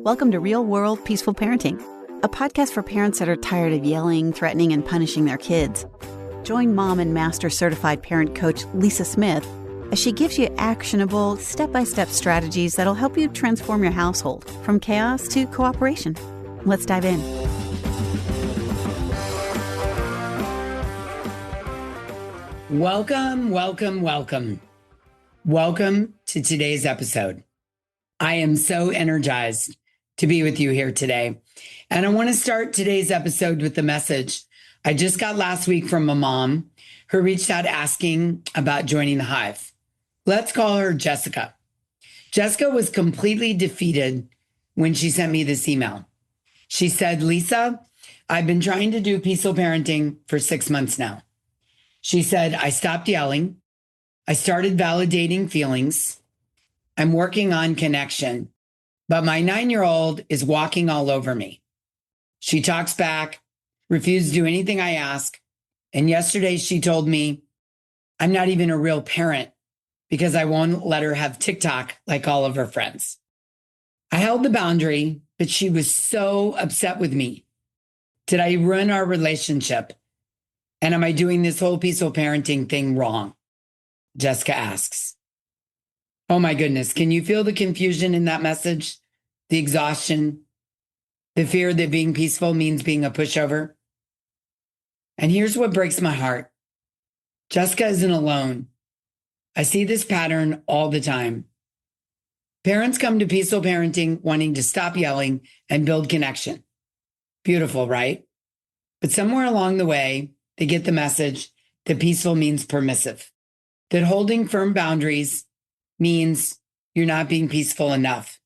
Welcome to Real World Peaceful Parenting, a podcast for parents that are tired of yelling, threatening, and punishing their kids. Join mom and master certified parent coach Lisa Smith as she gives you actionable, step-by-step strategies that'll help you transform your household from chaos to cooperation. Let's dive in. Welcome to today's episode. I am so energized to be with you here today. And I want to start today's episode with the message I just got last week from a mom who reached out asking about joining the Hive. Let's call her Jessica. Jessica was completely defeated when she sent me this email. She said, "Lisa, I've been trying to do peaceful parenting for 6 months now." She said, "I stopped yelling. I started validating feelings. I'm working on connection, but my 9-year-old is walking all over me. She talks back, refuses to do anything I ask. And yesterday she told me I'm not even a real parent because I won't let her have TikTok like all of her friends." I held the boundary, but she was so upset with me. Did I ruin our relationship? And am I doing this whole peaceful parenting thing wrong? Jessica asks. Oh my goodness, can you feel the confusion in that message? The exhaustion, the fear that being peaceful means being a pushover? And here's what breaks my heart. Jessica isn't alone. I see this pattern all the time. Parents come to peaceful parenting wanting to stop yelling and build connection. Beautiful, right? But somewhere along the way, they get the message that peaceful means permissive, that holding firm boundaries means you're not being peaceful enough.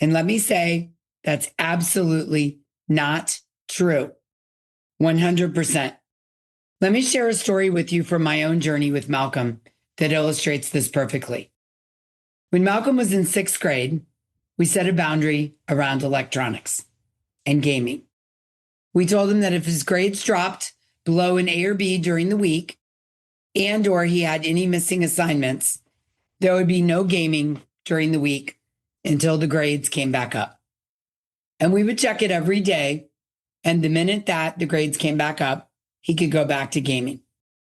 And let me say, that's absolutely not true. 100%. Let me share a story with you from my own journey with Malcolm that illustrates this perfectly. When Malcolm was in 6th grade, we set a boundary around electronics and gaming. We told him that if his grades dropped below an A or B during the week, and or he had any missing assignments, there would be no gaming during the week until the grades came back up. And we would check it every day. And the minute that the grades came back up, he could go back to gaming.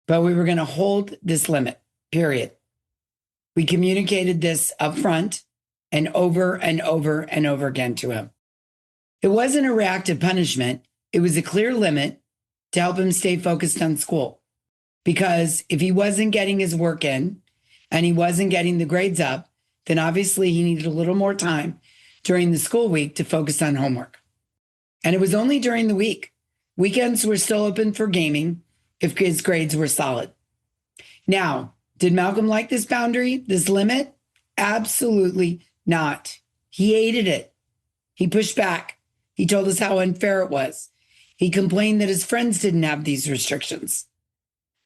But we were going to hold this limit, period. We communicated this up front and over and over and over again to him. It wasn't a reactive punishment. It was a clear limit to help him stay focused on school. Because if he wasn't getting his work in and he wasn't getting the grades up, then obviously he needed a little more time during the school week to focus on homework. And it was only during the week. Weekends were still open for gaming if his grades were solid. Now, did Malcolm like this boundary, this limit? Absolutely not. He hated it. He pushed back. He told us how unfair it was. He complained that his friends didn't have these restrictions.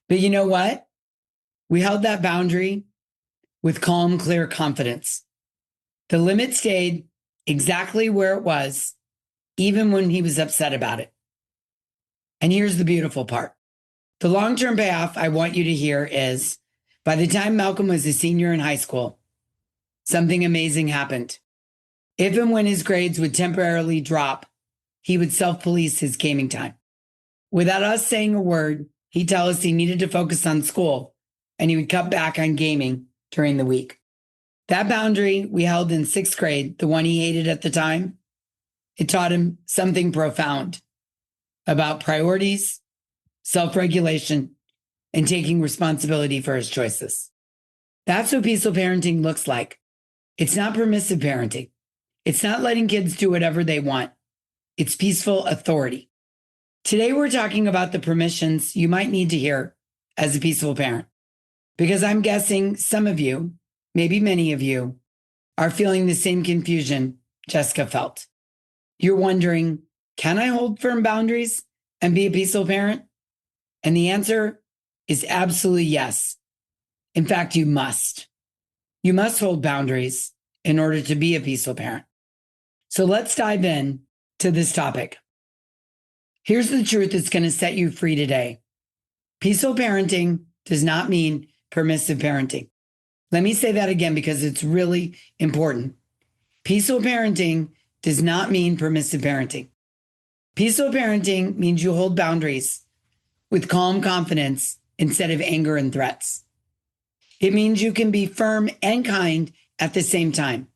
But you know what? We held that boundary with calm, clear confidence. The limit stayed exactly where it was, even when he was upset about it. And here's the beautiful part. The long-term payoff I want you to hear is, by the time Malcolm was a senior in high school, something amazing happened. If and when his grades would temporarily drop, he would self-police his gaming time. Without us saying a word, he'd tell us he needed to focus on school, and he would cut back on gaming during the week. That boundary we held in 6th grade, the one he hated at the time, it taught him something profound about priorities, self-regulation, and taking responsibility for his choices. That's what peaceful parenting looks like. It's not permissive parenting. It's not letting kids do whatever they want. It's peaceful authority. Today, we're talking about the permissions you might need to hear as a peaceful parent, because I'm guessing some of you, maybe many of you, are feeling the same confusion Jessica felt. You're wondering, can I hold firm boundaries and be a peaceful parent? And the answer is absolutely yes. In fact, you must. You must hold boundaries in order to be a peaceful parent. So let's dive in to this topic. Here's the truth that's going to set you free today. Peaceful parenting does not mean permissive parenting. Let me say that again because it's really important. Peaceful parenting does not mean permissive parenting. Peaceful parenting means you hold boundaries with calm confidence instead of anger and threats. It means you can be firm and kind at the same time.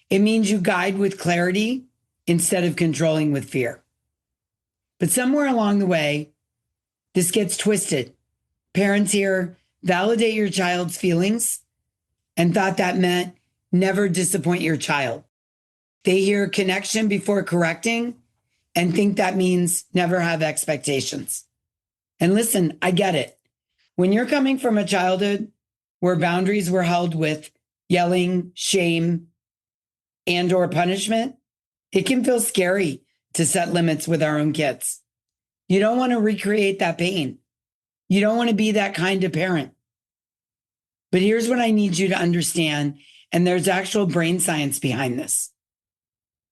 It means you guide with clarity instead of controlling with fear. But somewhere along the way, this gets twisted. Parents here validate your child's feelings and thought that meant never disappoint your child. They hear connection before correcting and think that means never have expectations. And listen, I get it. When you're coming from a childhood where boundaries were held with yelling, shame, and or punishment, it can feel scary to set limits with our own kids. You don't want to recreate that pain. You don't want to be that kind of parent. But here's what I need you to understand, and there's actual brain science behind this.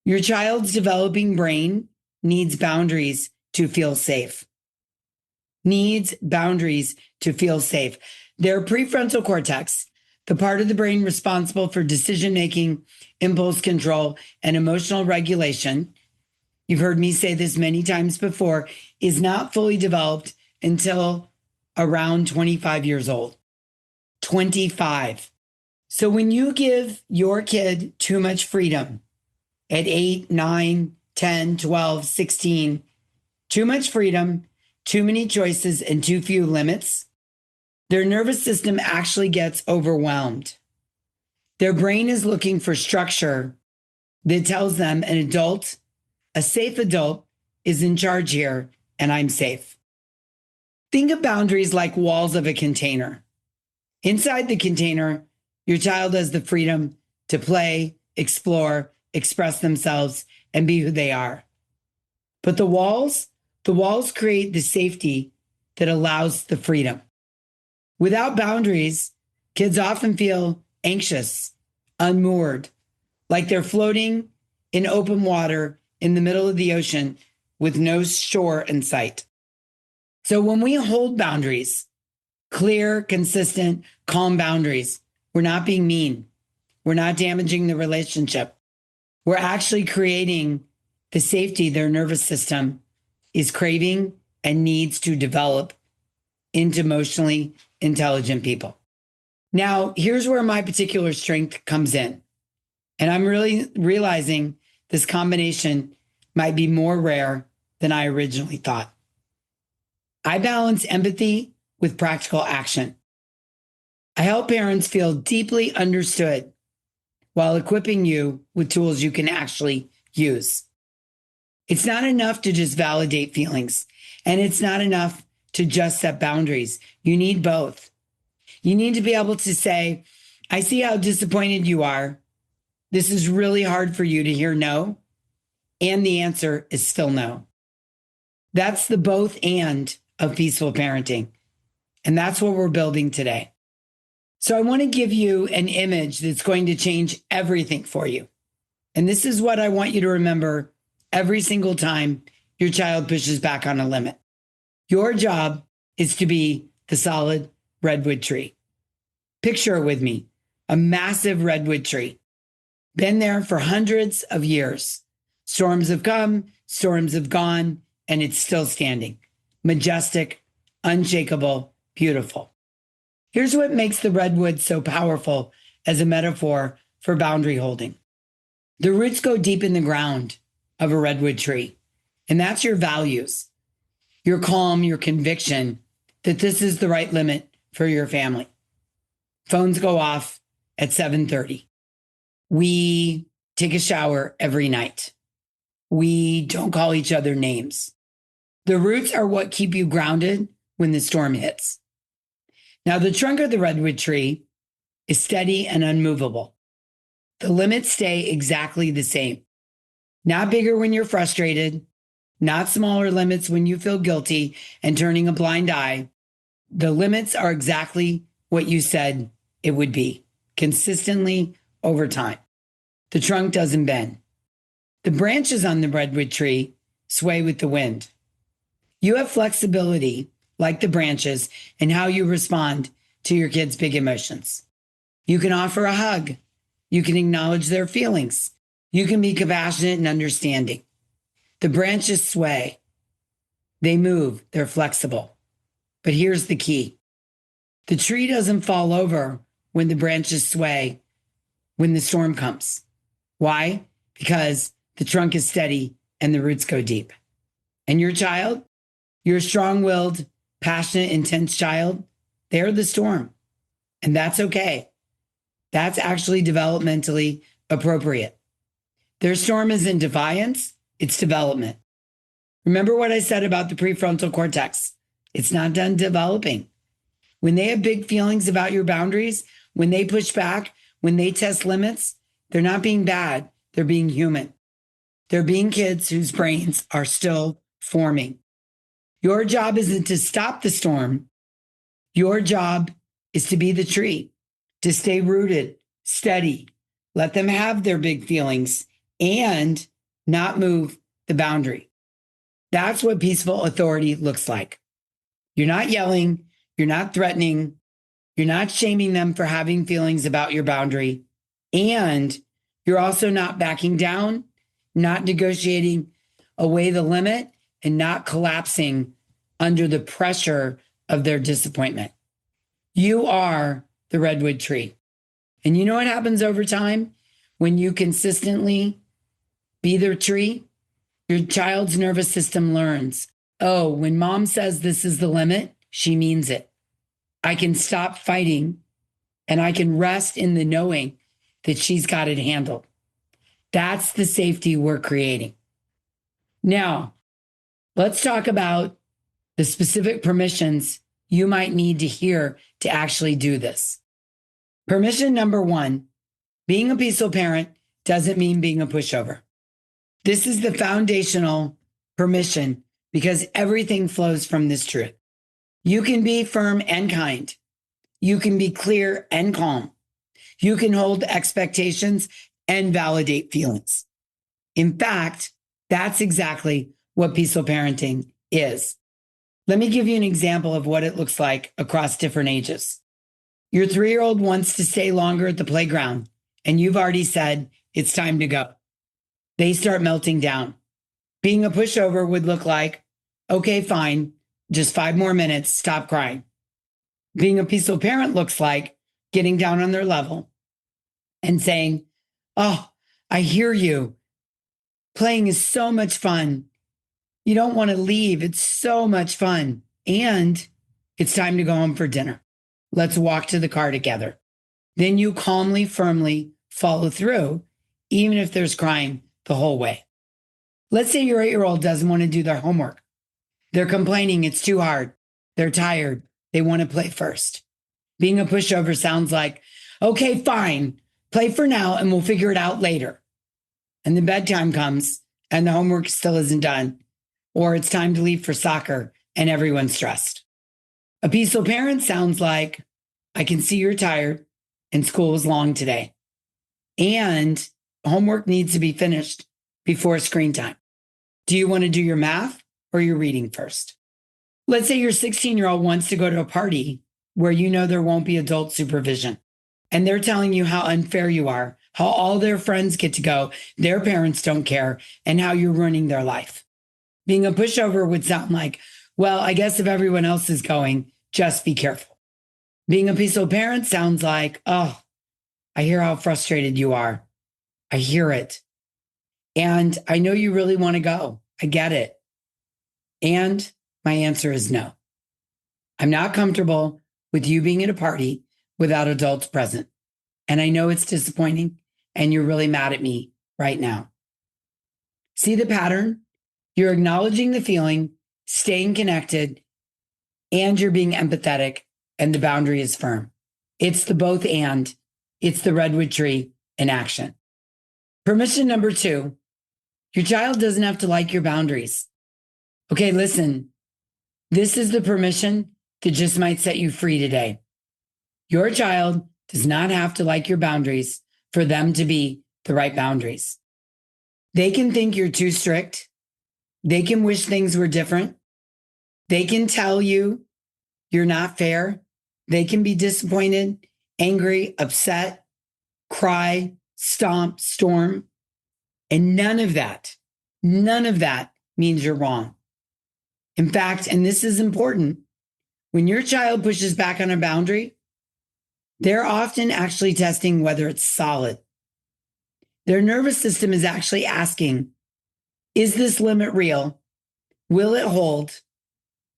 Your child's developing brain needs boundaries to feel safe. Needs boundaries to feel safe. Their prefrontal cortex, the part of the brain responsible for decision-making, impulse control, and emotional regulation, you've heard me say this many times before, is not fully developed until around 25 years old. 25. So when you give your kid too much freedom at 8, 9, 10, 12, 16, too much freedom, too many choices, and too few limits, their nervous system actually gets overwhelmed. Their brain is looking for structure that tells them an adult, a safe adult, is in charge here, and I'm safe. Think of boundaries like walls of a container. Inside the container, your child has the freedom to play, explore, express themselves, and be who they are. But the walls create the safety that allows the freedom. Without boundaries, kids often feel anxious, unmoored, like they're floating in open water in the middle of the ocean with no shore in sight. So when we hold boundaries, clear, consistent, calm boundaries, we're not being mean. We're not damaging the relationship. We're actually creating the safety their nervous system is craving and needs to develop into emotionally intelligent people. Now, here's where my particular strength comes in. And I'm really realizing this combination might be more rare than I originally thought. I balance empathy with practical action. I help parents feel deeply understood while equipping you with tools you can actually use. It's not enough to just validate feelings, and it's not enough to just set boundaries. You need both. You need to be able to say, I see how disappointed you are. This is really hard for you to hear no, and the answer is still no. That's the both and of peaceful parenting. And that's what we're building today. So I want to give you an image that's going to change everything for you. And this is what I want you to remember every single time your child pushes back on a limit. Your job is to be the solid redwood tree. Picture it with me, a massive redwood tree. Been there for hundreds of years. Storms have come, storms have gone, and it's still standing. Majestic, unshakable, beautiful. Here's what makes the redwood so powerful as a metaphor for boundary holding. The roots go deep in the ground of a redwood tree, and that's your values, your calm, your conviction that this is the right limit for your family. Phones go off at 7:30. We take a shower every night. We don't call each other names. The roots are what keep you grounded when the storm hits. Now, the trunk of the redwood tree is steady and unmovable. The limits stay exactly the same. Not bigger when you're frustrated, not smaller limits when you feel guilty and turning a blind eye. The limits are exactly what you said it would be, consistently over time. The trunk doesn't bend. The branches on the redwood tree sway with the wind. You have flexibility, like the branches, in how you respond to your kids' big emotions. You can offer a hug. You can acknowledge their feelings. You can be compassionate and understanding. The branches sway. They move. They're flexible. But here's the key. The tree doesn't fall over when the branches sway when the storm comes. Why? Because the trunk is steady and the roots go deep. And your child, your strong-willed, passionate, intense child, they're the storm. And that's okay. That's actually developmentally appropriate. Their storm isn't defiance, it's development. Remember what I said about the prefrontal cortex. It's not done developing. When they have big feelings about your boundaries, when they push back, when they test limits, they're not being bad, they're being human. They're being kids whose brains are still forming. Your job isn't to stop the storm. Your job is to be the tree, to stay rooted, steady, let them have their big feelings and not move the boundary. That's what peaceful authority looks like. You're not yelling, you're not threatening, you're not shaming them for having feelings about your boundary, and you're also not backing down, not negotiating away the limit, and not collapsing under the pressure of their disappointment. You are the redwood tree. And you know what happens over time when you consistently be the tree? Your child's nervous system learns, oh, when mom says this is the limit, she means it. I can stop fighting and I can rest in the knowing that she's got it handled. That's the safety we're creating. Now, let's talk about the specific permissions you might need to hear to actually do this. Permission number one, being a peaceful parent doesn't mean being a pushover. This is the foundational permission because everything flows from this truth. You can be firm and kind. You can be clear and calm. You can hold expectations and validate feelings. In fact, that's exactly what peaceful parenting is. Let me give you an example of what it looks like across different ages. Your 3-year-old wants to stay longer at the playground, and you've already said it's time to go. They start melting down. Being a pushover would look like, okay, fine, just 5 more minutes, stop crying. Being a peaceful parent looks like getting down on their level and saying, oh, I hear you. Playing is so much fun. You don't want to leave. It's so much fun. And it's time to go home for dinner. Let's walk to the car together. Then you calmly, firmly follow through, even if there's crying the whole way. Let's say your 8-year-old doesn't want to do their homework. They're complaining it's too hard. They're tired. They want to play first. Being a pushover sounds like, okay, fine, play for now and we'll figure it out later. And then bedtime comes and the homework still isn't done, or it's time to leave for soccer and everyone's stressed. A peaceful parent sounds like, I can see you're tired and school was long today. And homework needs to be finished before screen time. Do you want to do your math or your reading first? Let's say your 16-year-old wants to go to a party where you know there won't be adult supervision. And they're telling you how unfair you are, how all their friends get to go, their parents don't care, and how you're ruining their life. Being a pushover would sound like, well, I guess if everyone else is going, just be careful. Being a peaceful parent sounds like, oh, I hear how frustrated you are. I hear it. And I know you really want to go. I get it. And my answer is no. I'm not comfortable with you being at a party without adults present. And I know it's disappointing and you're really mad at me right now. See the pattern? You're acknowledging the feeling, staying connected, and you're being empathetic, and the boundary is firm. It's the both and. It's the redwood tree in action. Permission number 2, your child doesn't have to like your boundaries. Okay, listen, this is the permission that just might set you free today. Your child does not have to like your boundaries for them to be the right boundaries. They can think you're too strict. They can wish things were different. They can tell you you're not fair. They can be disappointed, angry, upset, cry, stomp, storm. And none of that means you're wrong. In fact, and this is important, when your child pushes back on a boundary, they're often actually testing whether it's solid. Their nervous system is actually asking, is this limit real? Will it hold?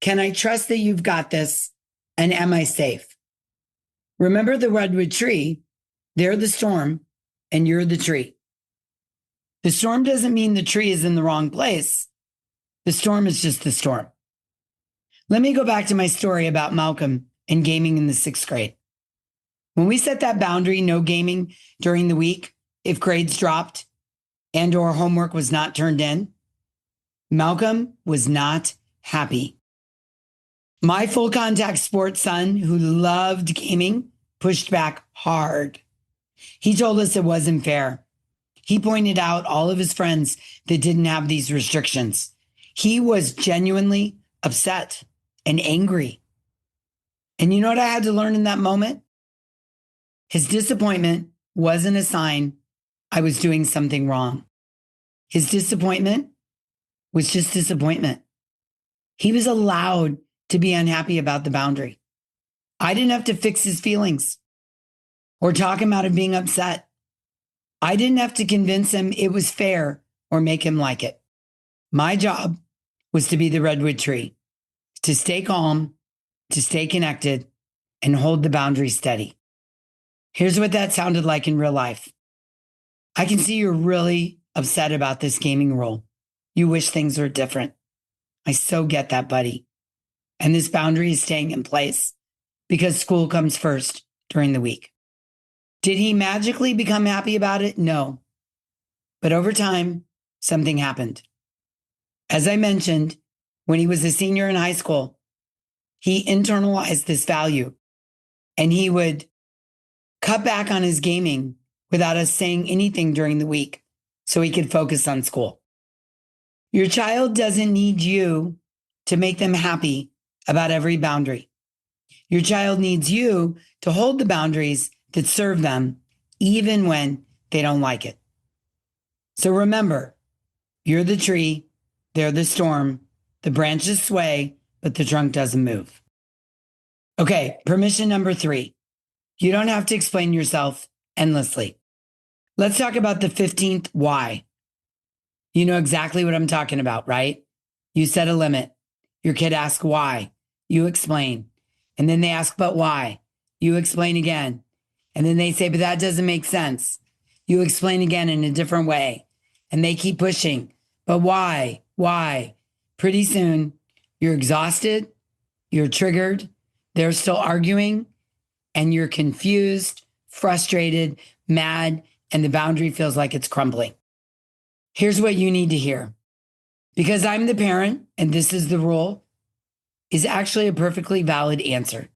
Can I trust that you've got this? And am I safe? Remember the redwood tree? They're the storm and you're the tree. The storm doesn't mean the tree is in the wrong place. The storm is just the storm. Let me go back to my story about Malcolm and gaming in the 6th grade. When we set that boundary, no gaming during the week, if grades dropped and or homework was not turned in, Malcolm was not happy. My full contact sports son, who loved gaming, pushed back hard. He told us it wasn't fair. He pointed out all of his friends that didn't have these restrictions. He was genuinely upset and angry. And you know what I had to learn in that moment? His disappointment wasn't a sign I was doing something wrong. His disappointment was just disappointment. He was allowed to be unhappy about the boundary. I didn't have to fix his feelings or talk him out of being upset. I didn't have to convince him it was fair or make him like it. My job was to be the redwood tree, to stay calm, to stay connected, and hold the boundary steady. Here's what that sounded like in real life. I can see you're really upset about this gaming rule. You wish things were different. I so get that, buddy. And this boundary is staying in place because school comes first during the week. Did he magically become happy about it? No. But over time, something happened. As I mentioned, when he was a senior in high school, he internalized this value and he would cut back on his gaming without us saying anything during the week so he could focus on school. Your child doesn't need you to make them happy about every boundary. Your child needs you to hold the boundaries that serve them, even when they don't like it. So remember, you're the tree, they're the storm, the branches sway, but the trunk doesn't move. Okay, permission number 3. You don't have to explain yourself endlessly. Let's talk about the 15th why. You know exactly what I'm talking about, right? You set a limit. Your kid asks why. You explain. And then they ask, but why? You explain again. And then they say, but that doesn't make sense. You explain again in a different way. And they keep pushing. But why? Why? Pretty soon, you're exhausted. You're triggered. They're still arguing. And you're confused, frustrated, mad, and the boundary feels like it's crumbling. Here's what you need to hear. Because I'm the parent, and this is the rule, is actually a perfectly valid answer.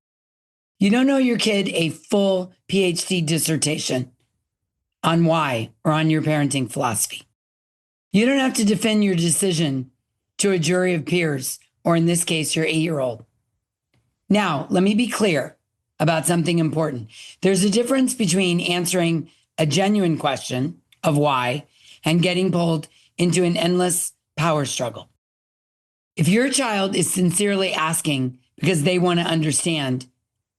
You don't owe your kid a full PhD dissertation on why or on your parenting philosophy. You don't have to defend your decision to a jury of peers, or in this case, your 8-year-old. Now, let me be clear about something important. There's a difference between answering a genuine question of why and getting pulled into an endless power struggle. If your child is sincerely asking because they want to understand,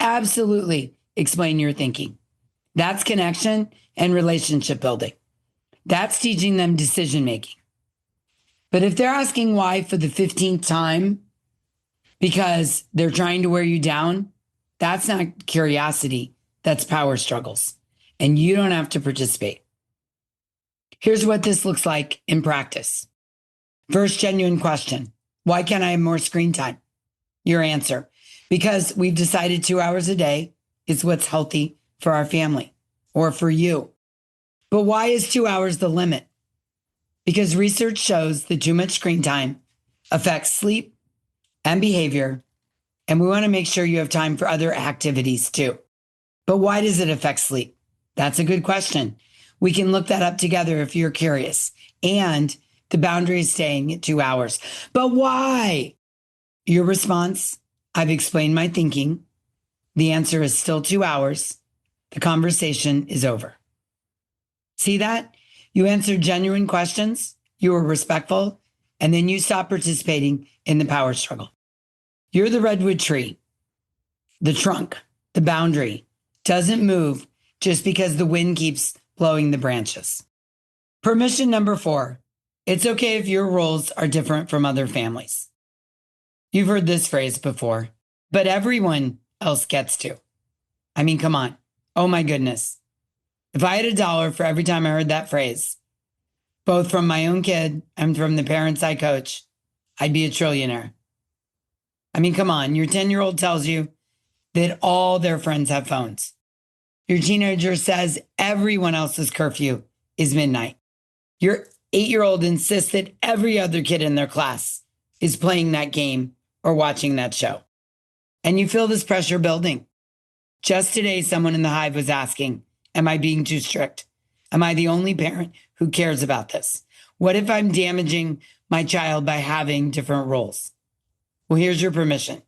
absolutely explain your thinking. That's connection and relationship building. That's teaching them decision making. But if they're asking why for the 15th time because they're trying to wear you down, that's not curiosity, that's power struggles. And you don't have to participate. Here's what this looks like in practice. First genuine question. Why can't I have more screen time? Your answer. Because we've decided 2 hours a day is what's healthy for our family or for you. But why is 2 hours the limit? Because research shows that too much screen time affects sleep and behavior, and we want to make sure you have time for other activities too. But why does it affect sleep? That's a good question. We can look that up together if you're curious. And the boundary is staying at 2 hours. But why? Your response, I've explained my thinking. The answer is still 2 hours. The conversation is over. See that? You answered genuine questions, you were respectful, and then you stopped participating in the power struggle. You're the redwood tree. The trunk, the boundary, doesn't move just because the wind keeps blowing the branches. Permission number 4. It's okay if your roles are different from other families. You've heard this phrase before, but everyone else gets to. I mean, come on. Oh my goodness. If I had $1 for every time I heard that phrase, both from my own kid and from the parents I coach, I'd be a trillionaire. I mean, come on. Your 10-year-old tells you that all their friends have phones. Your teenager says everyone else's curfew is midnight. Your 8-year-old insists that every other kid in their class is playing that game or watching that show. And you feel this pressure building. Just today, someone in the hive was asking, am I being too strict? Am I the only parent who cares about this? What if I'm damaging my child by having different roles? Well, here's your permission.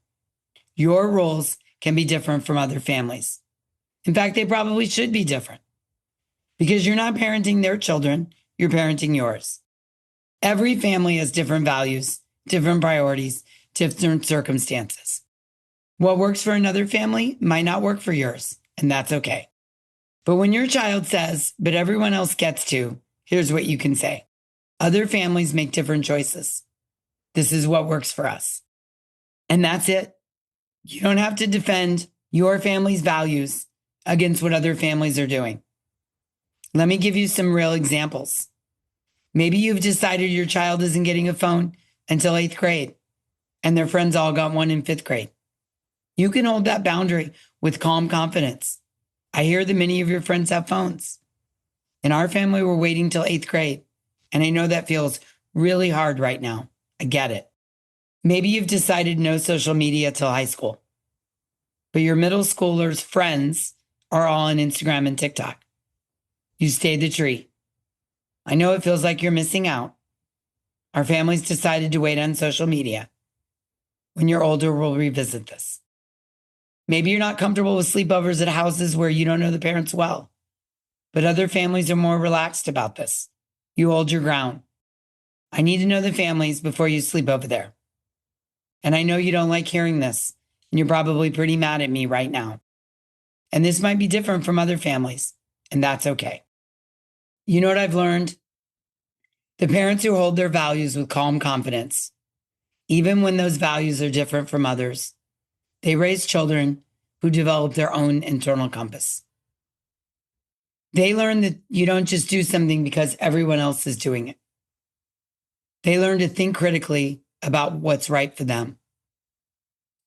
Your roles can be different from other families. In fact, they probably should be different because you're not parenting their children, you're parenting yours. Every family has different values, different priorities, different circumstances. What works for another family might not work for yours, and that's okay. But when your child says, but everyone else gets to, here's what you can say. Other families make different choices. This is what works for us. And that's it. You don't have to defend your family's values against what other families are doing. Let me give you some real examples. Maybe you've decided your child isn't getting a phone until 8th grade, and their friends all got one in 5th grade. You can hold that boundary with calm confidence. I hear that many of your friends have phones. In our family, we're waiting till 8th grade, and I know that feels really hard right now. I get it. Maybe you've decided no social media till high school, but your middle schoolers' friends are all on Instagram and TikTok. You stayed the tree. I know it feels like you're missing out. Our family's decided to wait on social media. When you're older, we'll revisit this. Maybe you're not comfortable with sleepovers at houses where you don't know the parents well, but other families are more relaxed about this. You hold your ground. I need to know the families before you sleep over there. And I know you don't like hearing this, and you're probably pretty mad at me right now. And this might be different from other families, and that's okay. You know what I've learned? The parents who hold their values with calm confidence, even when those values are different from others, they raise children who develop their own internal compass. They learn that you don't just do something because everyone else is doing it. They learn to think critically about what's right for them.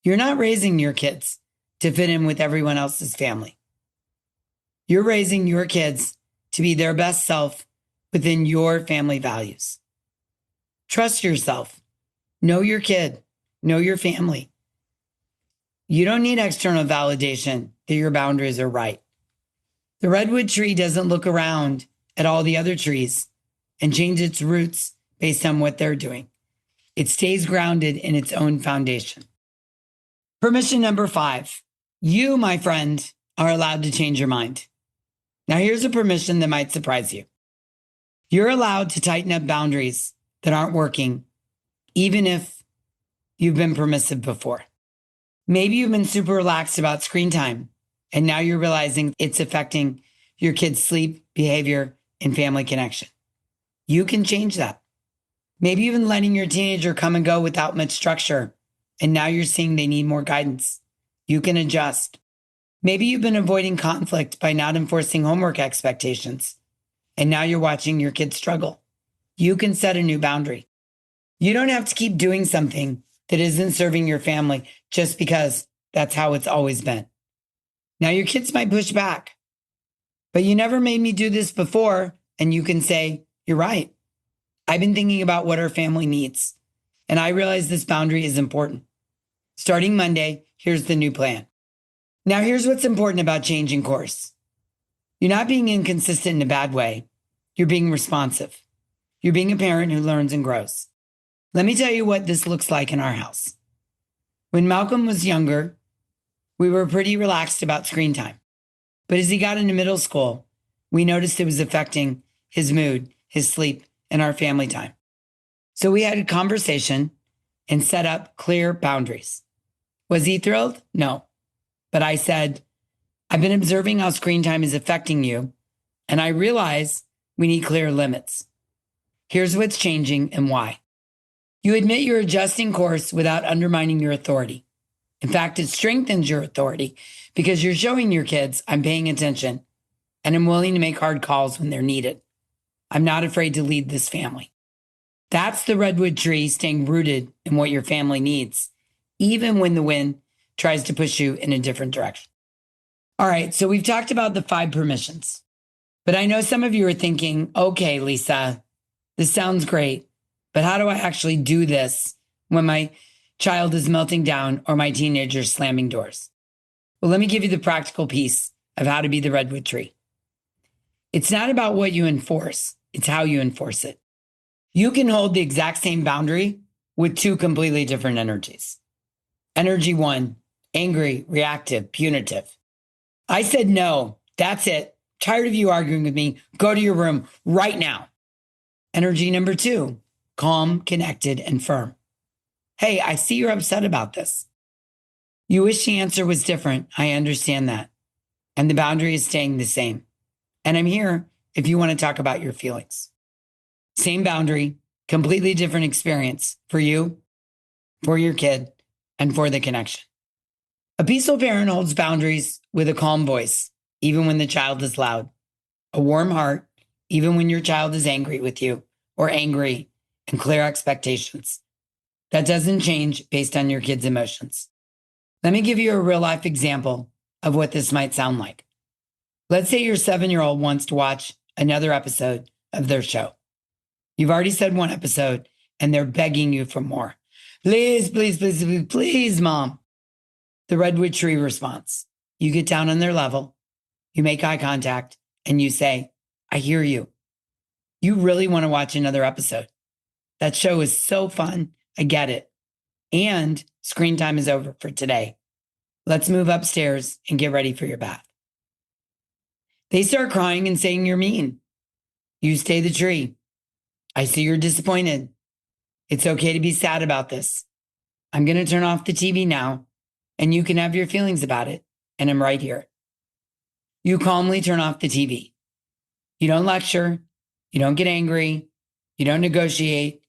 You're not raising your kids to fit in with everyone else's family. You're raising your kids to be their best self within your family values. Trust yourself. Know your kid. Know your family. You don't need external validation that your boundaries are right. The redwood tree doesn't look around at all the other trees and change its roots based on what they're doing. It stays grounded in its own foundation. Permission number 5. You, my friend, are allowed to change your mind. Now, here's a permission that might surprise you. You're allowed to tighten up boundaries that aren't working, even if you've been permissive before. Maybe you've been super relaxed about screen time, and now you're realizing it's affecting your kids' sleep, behavior, and family connection. You can change that. Maybe you've been letting your teenager come and go without much structure, and now you're seeing they need more guidance. You can adjust. Maybe you've been avoiding conflict by not enforcing homework expectations, and now you're watching your kids struggle. You can set a new boundary. You don't have to keep doing something that isn't serving your family just because that's how it's always been. Now, your kids might push back, but you never made me do this before, and you can say, you're right. I've been thinking about what our family needs, and I realize this boundary is important. Starting Monday, here's the new plan. Now, here's what's important about changing course. You're not being inconsistent in a bad way. You're being responsive. You're being a parent who learns and grows. Let me tell you what this looks like in our house. When Malcolm was younger, we were pretty relaxed about screen time. But as he got into middle school, we noticed it was affecting his mood, his sleep, and our family time. So we had a conversation and set up clear boundaries. Was he thrilled? No. But I said, I've been observing how screen time is affecting you, and I realize we need clear limits. Here's what's changing and why. You admit you're adjusting course without undermining your authority. In fact, it strengthens your authority because you're showing your kids, I'm paying attention and I'm willing to make hard calls when they're needed. I'm not afraid to lead this family. That's the redwood tree staying rooted in what your family needs, even when the wind tries to push you in a different direction. All right, so we've talked about the 5 permissions, but I know some of you are thinking, okay, Lisa, this sounds great, but how do I actually do this when my child is melting down or my teenager is slamming doors? Well, let me give you the practical piece of how to be the redwood tree. It's not about what you enforce, it's how you enforce it. You can hold the exact same boundary with 2 completely different energies. Energy 1, angry, reactive, punitive. I said no, that's it. Tired of you arguing with me. Go to your room right now. Energy number 2, calm, connected, and firm. Hey, I see you're upset about this. You wish the answer was different. I understand that. And the boundary is staying the same. And I'm here if you want to talk about your feelings. Same boundary, completely different experience for you, for your kid, and for the connection. A peaceful parent holds boundaries with a calm voice, even when the child is loud. A warm heart, even when your child is angry with you or angry, and clear expectations. That doesn't change based on your kid's emotions. Let me give you a real life example of what this might sound like. Let's say your 7-year-old wants to watch another episode of their show. You've already said 1 episode and they're begging you for more. Please, please, please, please, please, mom. The redwood tree response. You get down on their level, you make eye contact, and you say, I hear you. You really want to watch another episode. That show is so fun. I get it. And screen time is over for today. Let's move upstairs and get ready for your bath. They start crying and saying you're mean. You stay the tree. I see you're disappointed. It's okay to be sad about this. I'm going to turn off the TV now, and you can have your feelings about it, and I'm right here. You calmly turn off the TV. You don't lecture. You don't get angry. You don't negotiate.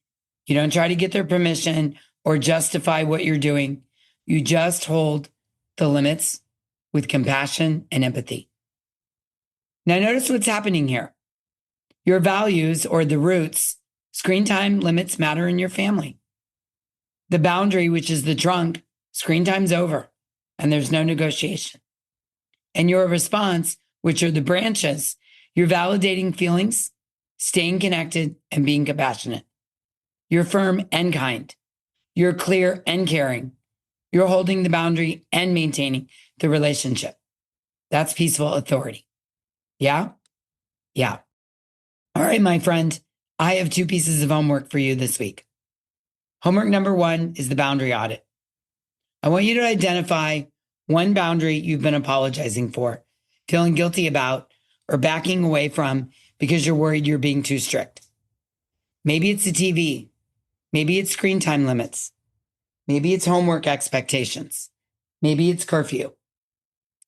You don't try to get their permission or justify what you're doing. You just hold the limits with compassion and empathy. Now, notice what's happening here. Your values or the roots, screen time limits matter in your family. The boundary, which is the trunk, screen time's over and there's no negotiation. And your response, which are the branches, you're validating feelings, staying connected, and being compassionate. You're firm and kind. You're clear and caring. You're holding the boundary and maintaining the relationship. That's peaceful authority. Yeah? Yeah. All right, my friend, I have 2 pieces of homework for you this week. Homework number 1 is the boundary audit. I want you to identify 1 boundary you've been apologizing for, feeling guilty about, or backing away from because you're worried you're being too strict. Maybe it's the TV. Maybe it's screen time limits. Maybe it's homework expectations. Maybe it's curfew.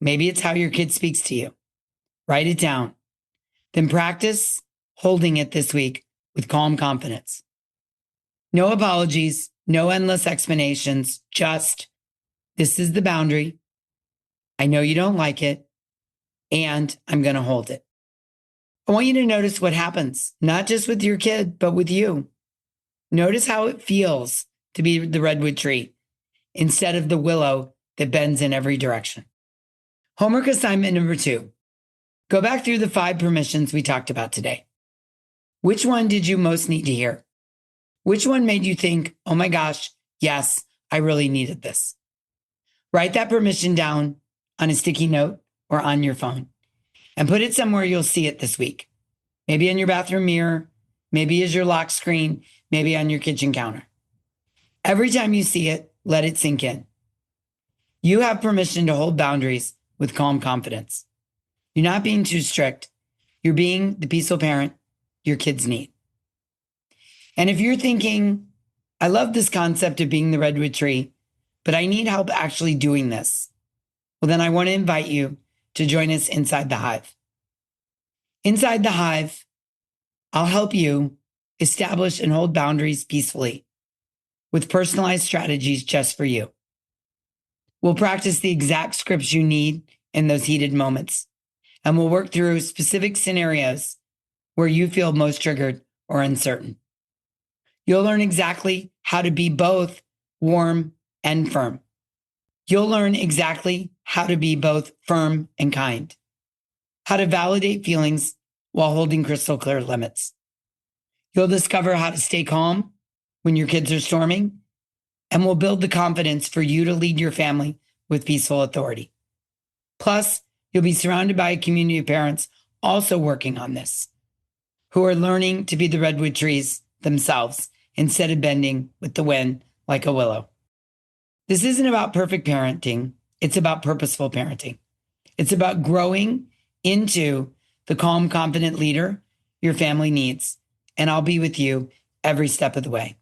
Maybe it's how your kid speaks to you. Write it down. Then practice holding it this week with calm confidence. No apologies, no endless explanations, just this is the boundary. I know you don't like it, and I'm going to hold it. I want you to notice what happens, not just with your kid, but with you. Notice how it feels to be the redwood tree instead of the willow that bends in every direction. Homework assignment number 2. Go back through the 5 permissions we talked about today. Which one did you most need to hear? Which one made you think, oh my gosh, yes, I really needed this? Write that permission down on a sticky note or on your phone and put it somewhere you'll see it this week. Maybe in your bathroom mirror, maybe as your lock screen, maybe on your kitchen counter. Every time you see it, let it sink in. You have permission to hold boundaries with calm confidence. You're not being too strict. You're being the peaceful parent your kids need. And if you're thinking, I love this concept of being the redwood tree, but I need help actually doing this, well, then I want to invite you to join us inside the hive. Inside the hive, I'll help you establish and hold boundaries peacefully with personalized strategies just for you. We'll practice the exact scripts you need in those heated moments, and we'll work through specific scenarios where you feel most triggered or uncertain. You'll learn exactly how to be both warm and firm. You'll learn exactly how to be both firm and kind, how to validate feelings while holding crystal clear limits. You'll discover how to stay calm when your kids are storming, and we'll build the confidence for you to lead your family with peaceful authority. Plus, you'll be surrounded by a community of parents also working on this, who are learning to be the redwood trees themselves instead of bending with the wind like a willow. This isn't about perfect parenting. It's about purposeful parenting. It's about growing into the calm, confident leader your family needs. And I'll be with you every step of the way.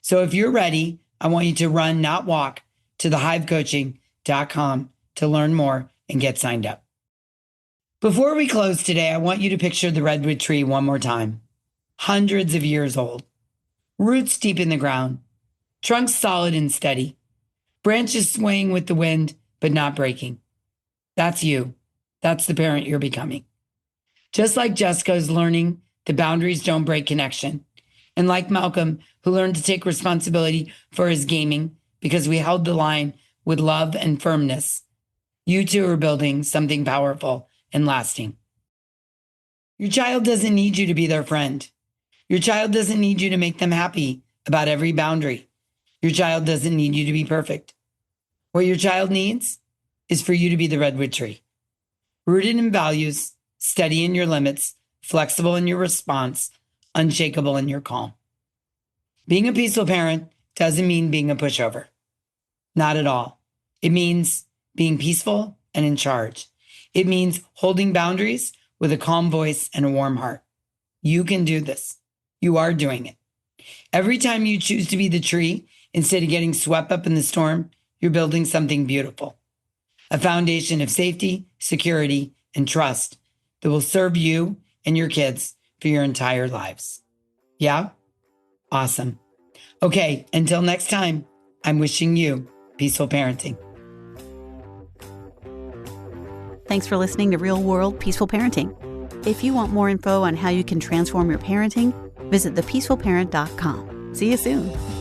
So if you're ready, I want you to run, not walk, to thehivecoaching.com to learn more and get signed up. Before we close today, I want you to picture the redwood tree one more time. Hundreds of years old, roots deep in the ground, trunk solid and steady, branches swaying with the wind, but not breaking. That's you. That's the parent you're becoming. Just like Jessica's learning the boundaries don't break connection, and like Malcolm, who learned to take responsibility for his gaming because we held the line with love and firmness, you two are building something powerful and lasting. Your child doesn't need you to be their friend. Your child doesn't need you to make them happy about every boundary. Your child doesn't need you to be perfect. What your child needs is for you to be the redwood tree, rooted in values, steady in your limits, flexible in your response, unshakable in your calm. Being a peaceful parent doesn't mean being a pushover. Not at all. It means being peaceful and in charge. It means holding boundaries with a calm voice and a warm heart. You can do this. You are doing it. Every time you choose to be the tree, instead of getting swept up in the storm, you're building something beautiful. A foundation of safety, security, and trust that will serve you and your kids for your entire lives. Yeah? Awesome. Okay, until next time, I'm wishing you peaceful parenting. Thanks for listening to Real World Peaceful Parenting. If you want more info on how you can transform your parenting, visit thepeacefulparent.com. See you soon.